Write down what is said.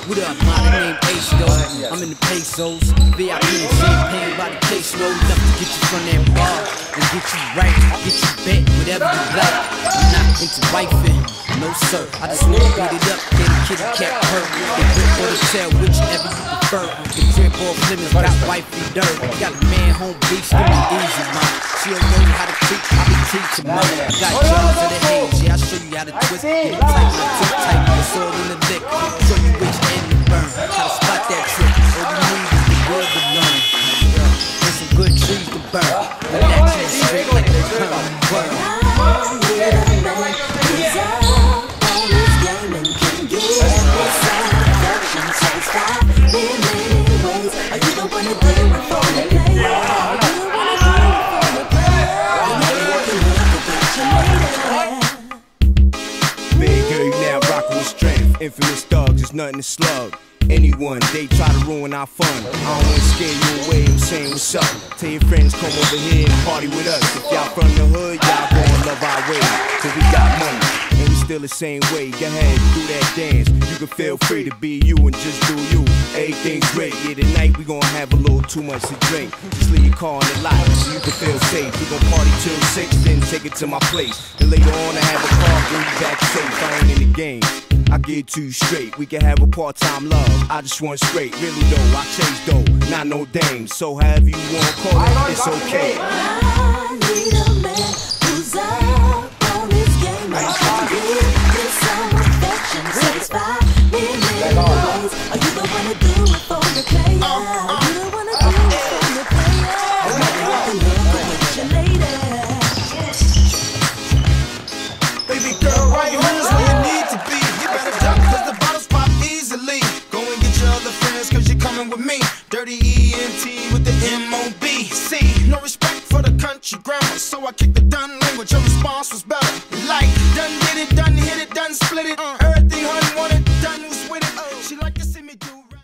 What up, my name Ace, though. I'm in the pesos, VIP and champagne by the caseload. Enough to get you from that bar and get you right, get you bent, whatever you like. I'm not into wifing, no sir. I just wanna beat it up, get a kitty cat hurt. The grip or the tail, whichever you prefer. The drip or Fleming's got wifey dirt. Got a man home beach, give me easy, man. She don't know how to treat, I be teaching, man. Got jaws of the haze, yeah, I'll show you how to twist. Get it tight, too tight, it's all in the lick. Show you which end to burn, how to spot that trick. All you need is the will to learn. And some good trees to burn. The action is straight like the current world. Infamous thugs, there's nothing to slug. Anyone, they try to ruin our fun. I don't wanna scare you away, I'm saying what's up. Tell your friends come over here and party with us. If y'all from the hood, y'all gon' love our way. Cause we got money, and we still the same way. Go ahead, do that dance. You can feel free to be you and just do you. Everything's great, yeah, tonight we gon' have a little too much to drink. Just leave your car in the lot so you can feel safe. We gon' party till 6, then take it to my place. And later on I have a car, bring you back safe. I ain't in the game, I get too straight. We can have a part-time love, I just want straight. Really though, I chase dough, not no dame. So however you wanna call it, it's okay. I need a man who's up on his game. I can give some affection, satisfy me in many ways. Are you the one to do it for the player? Are you the one to do it for the player? Or maybe I can look with your lady. Baby girl, right here's where you need to be. You better duck cause the bottles pop easily. Go and get your other friends cause you're coming with me. Dirty ENT with the MOB. See, no respect for the country grammar, so I kicked the done language. Your response was better.